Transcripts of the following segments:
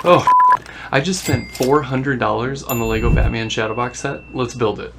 Oh, I just spent $400 on the Lego Batman Shadowbox set. Let's build it.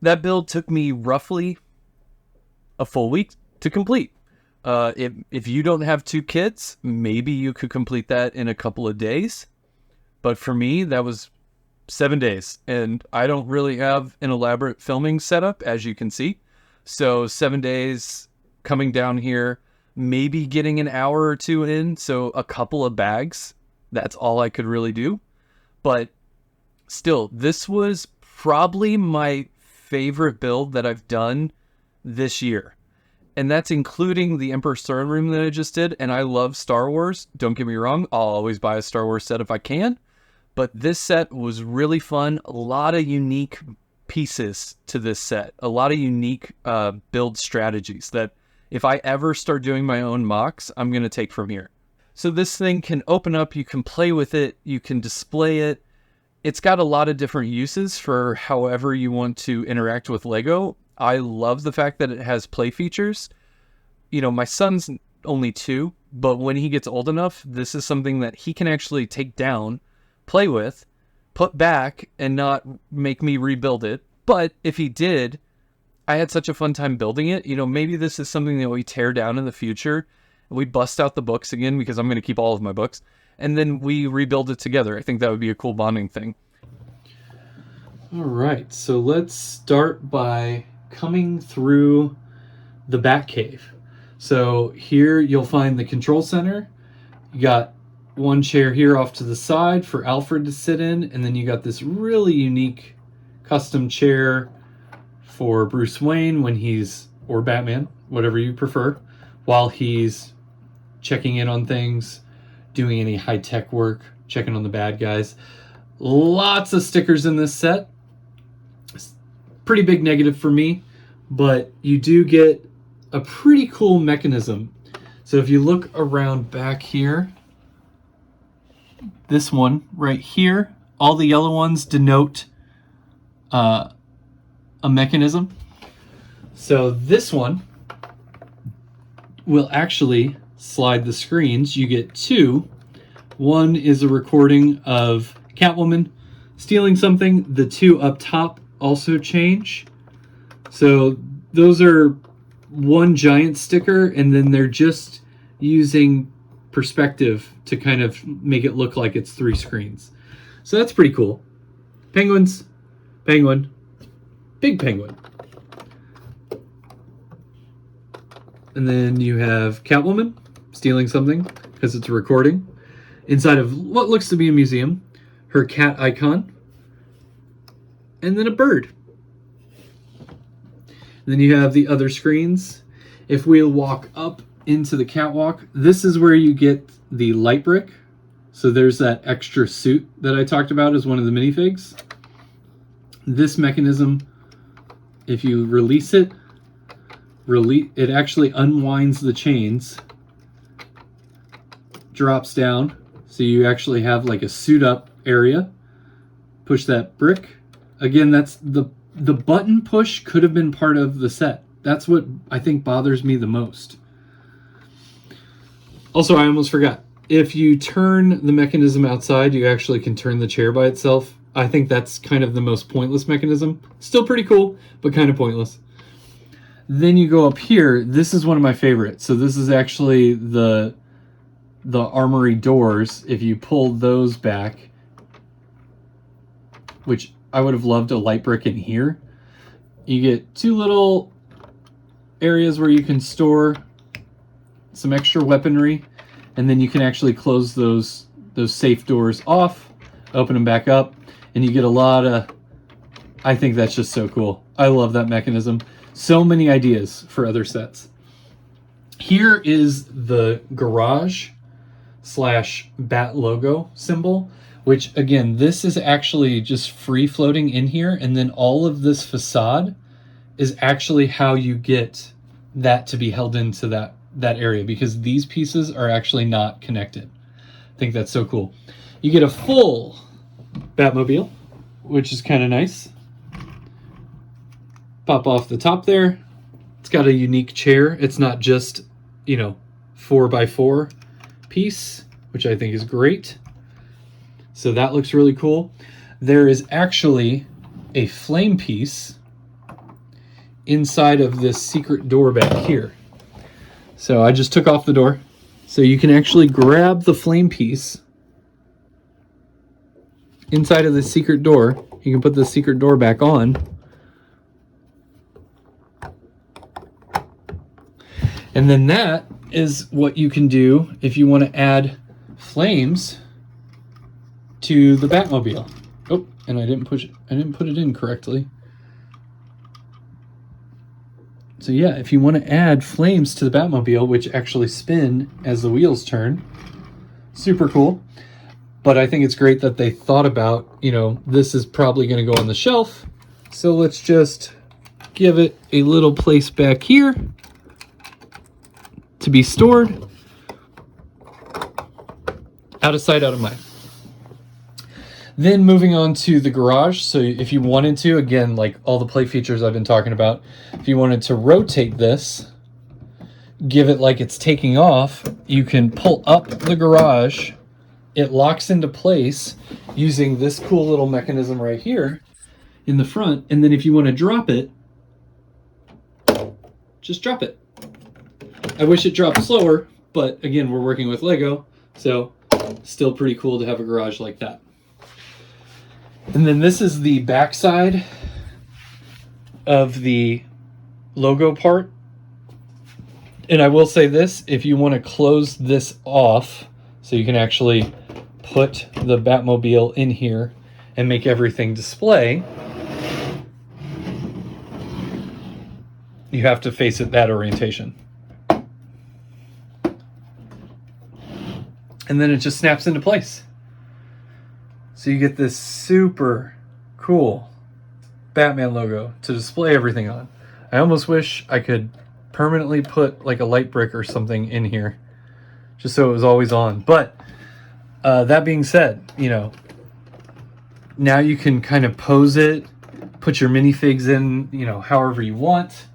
that build took me roughly a full week to complete. If you don't have 2 kids, maybe you could complete that in a couple of days. But for me, that was 7 days. And I don't really have an elaborate filming setup, as you can see. So 7 days coming down here, maybe getting an hour or 2 in. So a couple of bags. That's all I could really do. But still, this was probably my favorite build that I've done this year. And that's including the Emperor's Throne Room that I just did. And I love Star Wars. Don't get me wrong. I'll always buy a Star Wars set if I can. But this set was really fun. A lot of unique pieces to this set. A lot of unique build strategies that if I ever start doing my own mocks, I'm going to take from here. So this thing can open up. You can play with it. You can display it. It's got a lot of different uses for however you want to interact with Lego. I love the fact that it has play features. You know, my son's only 2, but when he gets old enough, this is something that he can actually take down, play with, put back, and not make me rebuild it. But if he did, I had such a fun time building it. You know, maybe this is something that we tear down in the future. We bust out the books again, because I'm going to keep all of my books, and then we rebuild it together. I think that would be a cool bonding thing. All right, so let's start by coming through the Batcave. So here you'll find the control center. You got one chair here off to the side for Alfred to sit in, and then you got this really unique custom chair for Bruce Wayne when he's, or Batman, whatever you prefer, while he's checking in on things, doing any high-tech work, checking on the bad guys. Lots of stickers in this set. Pretty big negative for me, but you do get a pretty cool mechanism. So if you look around back here, this one right here, all the yellow ones denote a mechanism. So this one will actually slide the screens. You get 2. One is a recording of Catwoman stealing something. The 2 up top also change. So those are one giant sticker, and then they're just using perspective to kind of make it look like it's 3 screens. So that's pretty cool. Penguins, penguin, big penguin. And then you have Catwoman stealing something because it's a recording inside of what looks to be a museum. Her cat icon. And then a bird. And then you have the other screens. If we walk up into the catwalk, this is where you get the light brick. So there's that extra suit that I talked about as one of the minifigs. This mechanism, if you release it, it actually unwinds the chains, drops down, so you actually have like a suit up area. Push that brick. Again, that's the button push could have been part of the set. That's what I think bothers me the most. Also, I almost forgot. If you turn the mechanism outside, you actually can turn the chair by itself. I think that's kind of the most pointless mechanism. Still pretty cool, but kind of pointless. Then you go up here. This is one of my favorites. So this is actually the armory doors. If you pull those back, which I would have loved a light brick in here, you get 2 little areas where you can store some extra weaponry, and then you can actually close those safe doors off, open them back up, and you get a lot of... I think that's just so cool. I love that mechanism. So many ideas for other sets. Here is the garage / bat logo symbol, which again, this is actually just free floating in here, and then all of this facade is actually how you get that to be held into that area, because these pieces are actually not connected. I think that's so cool. You get a full Batmobile, which is kind of nice. Pop off the top there. It's got a unique chair. It's not just, 4x4 piece, which I think is great. So that looks really cool. There is actually a flame piece inside of this secret door back here. So I just took off the door. So you can actually grab the flame piece inside of the secret door. You can put the secret door back on. And then that is what you can do if you want to add flames to the Batmobile. Oh, and I didn't put it in correctly. So yeah, if you want to add flames to the Batmobile, which actually spin as the wheels turn, super cool. But I think it's great that they thought about, you know, this is probably going to go on the shelf. So let's just give it a little place back here to be stored. Out of sight, out of mind. Then moving on to the garage. So if you wanted to, again, like all the play features I've been talking about, if you wanted to rotate this, give it like it's taking off, you can pull up the garage. It locks into place using this cool little mechanism right here in the front. And then if you want to drop it, just drop it. I wish it dropped slower, but again, we're working with Lego, so still pretty cool to have a garage like that. And then this is the backside of the logo part. And I will say this, if you want to close this off, so you can actually put the Batmobile in here and make everything display, you have to face it that orientation. And then it just snaps into place. So you get this super cool Batman logo to display everything on. I almost wish I could permanently put like a light brick or something in here just so it was always on. But that being said, you know, now you can kind of pose it, put your minifigs in, you know, however you want.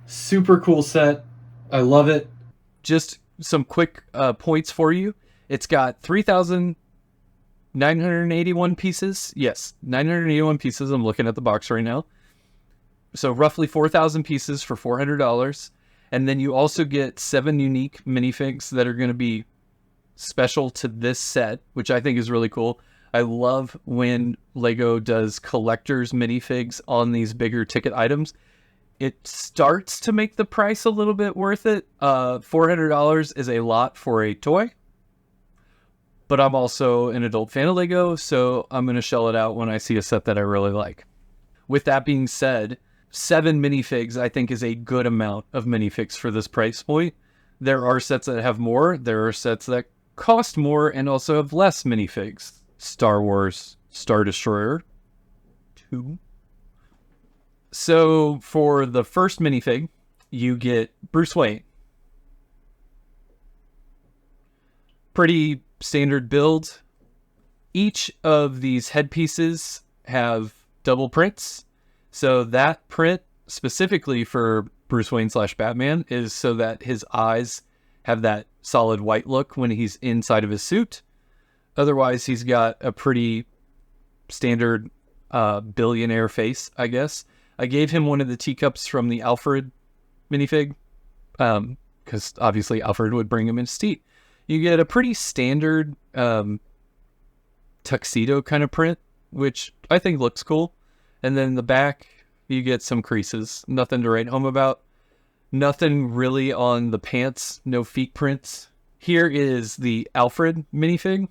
Super cool set. I love it. Just some quick points for you. It's got 3,981 pieces. Yes, 981 pieces. I'm looking at the box right now. So roughly 4,000 pieces for $400. And then you also get 7 unique minifigs that are going to be special to this set, which I think is really cool. I love when Lego does collector's minifigs on these bigger ticket items. It starts to make the price a little bit worth it. $400 is a lot for a toy, but I'm also an adult fan of Lego, so I'm going to shell it out when I see a set that I really like. With that being said, 7 minifigs I think is a good amount of minifigs for this price point. There are sets that have more. There are sets that cost more and also have less minifigs. Star Wars Star Destroyer 2. So for the first minifig, you get Bruce Wayne. Pretty standard build. Each of these headpieces have double prints. So that print specifically for Bruce Wayne / Batman is so that his eyes have that solid white look when he's inside of his suit. Otherwise, he's got a pretty standard billionaire face, I guess. I gave him one of the teacups from the Alfred minifig, because obviously Alfred would bring him in seat. You get a pretty standard tuxedo kind of print, which I think looks cool. And then in the back, you get some creases. Nothing to write home about. Nothing really on the pants, no feet prints. Here is the Alfred minifig.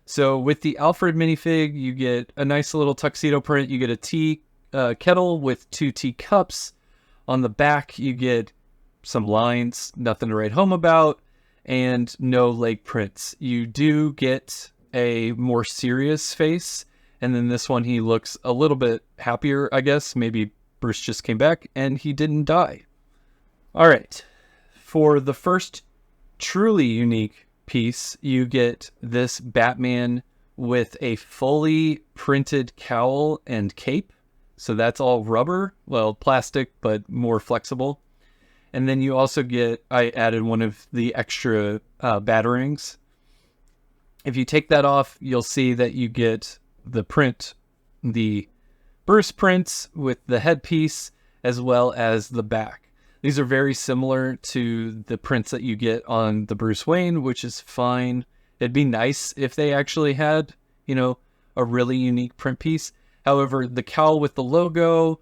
So with the Alfred minifig, you get a nice little tuxedo print. You get a tea kettle with 2 teacups. On the back, you get some lines, nothing to write home about, and no leg prints. You do get a more serious face, and then this one he looks a little bit happier, I guess. Maybe Bruce just came back and he didn't die. All right, for the first truly unique piece, you get this Batman with a fully printed cowl and cape. So that's all rubber, well, plastic, but more flexible. And then you also get, I added one of the extra batarangs. If you take that off, you'll see that you get the print, the Bruce prints with the headpiece, as well as the back. These are very similar to the prints that you get on the Bruce Wayne, which is fine. It'd be nice if they actually had, you know, a really unique print piece. However, the cowl with the logo,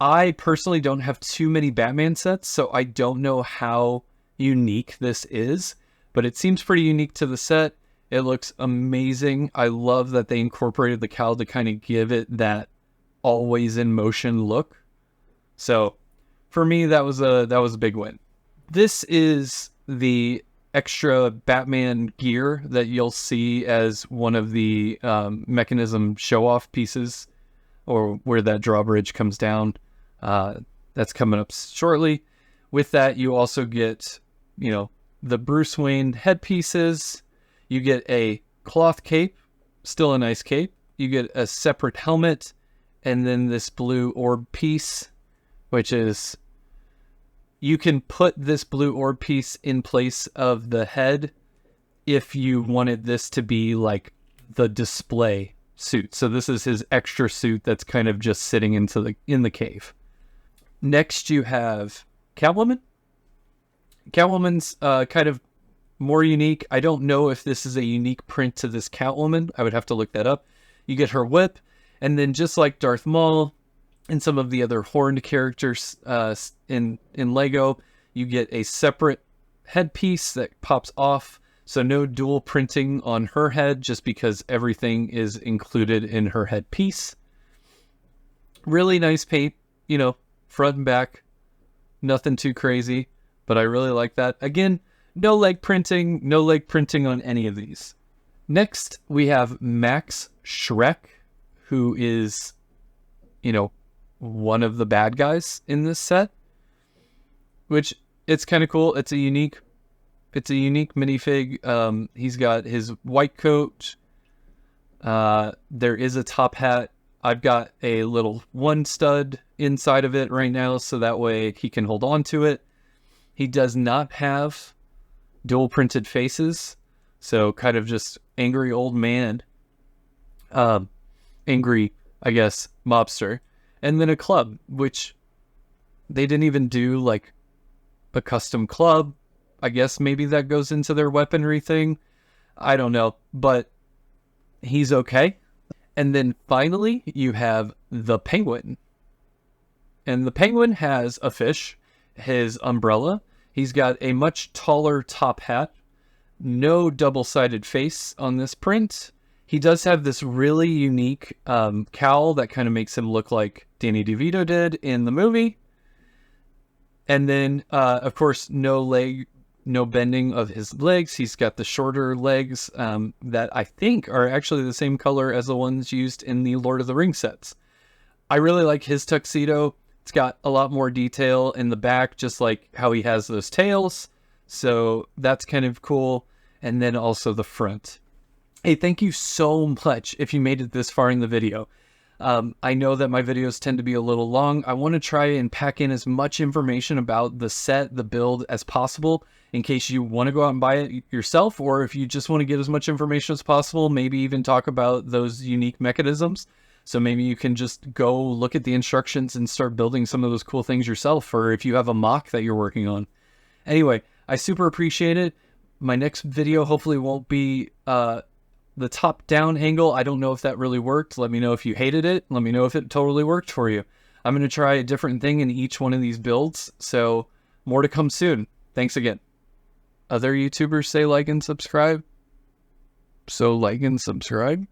I personally don't have too many Batman sets, so I don't know how unique this is, but it seems pretty unique to the set. It looks amazing. I love that they incorporated the cowl to kind of give it that always in motion look. So for me, that was a big win. This is the extra Batman gear that you'll see as one of the mechanism show-off pieces, or where that drawbridge comes down. That's coming up shortly. With that, you also get, you know, the Bruce Wayne headpieces. You get a cloth cape, still a nice cape. You get a separate helmet, and then this blue orb piece, which is, you can put this blue orb piece in place of the head if you wanted this to be like the display suit. So this is his extra suit that's kind of just sitting in the cave. Next, you have Catwoman. Catwoman's kind of more unique. I don't know if this is a unique print to this Catwoman. I would have to look that up. You get her whip, and then just like Darth Maul and some of the other horned characters in Lego, you get a separate headpiece that pops off. So no dual printing on her head, just because everything is included in her headpiece. Really nice paint, you know, front and back. Nothing too crazy, but I really like that. Again, no leg printing on any of these. Next, we have Max Schreck, who is, you know, one of the bad guys in this set, which it's kind of cool. It's a unique minifig. He's got his white coat. There is a top hat. I've got a little one stud inside of it right now, so that way he can hold on to it. He does not have dual printed faces, so kind of just angry old man, angry, I guess, mobster. And then a club, which they didn't even do like a custom club. I guess maybe that goes into their weaponry thing. I don't know, but he's okay. And then finally, you have the Penguin. And the Penguin has a fish, his umbrella. He's got a much taller top hat. No double-sided face on this print. He does have this really unique cowl that kind of makes him look like Danny DeVito did in the movie. And then, of course, no bending of his legs. He's got the shorter legs that I think are actually the same color as the ones used in the Lord of the Rings sets. I really like his tuxedo. It's got a lot more detail in the back, just like how he has those tails. So that's kind of cool. And then also the front. Hey, thank you so much if you made it this far in the video. I know that my videos tend to be a little long. I want to try and pack in as much information about the set, the build as possible, in case you want to go out and buy it yourself, or if you just want to get as much information as possible, maybe even talk about those unique mechanisms. So maybe you can just go look at the instructions and start building some of those cool things yourself, or if you have a mock that you're working on. Anyway, I super appreciate it. My next video hopefully won't be the top-down angle. I don't know if that really worked. Let me know if you hated it. Let me know if it totally worked for you. I'm going to try a different thing in each one of these builds, so more to come soon. Thanks again. Other YouTubers say like and subscribe, so like and subscribe.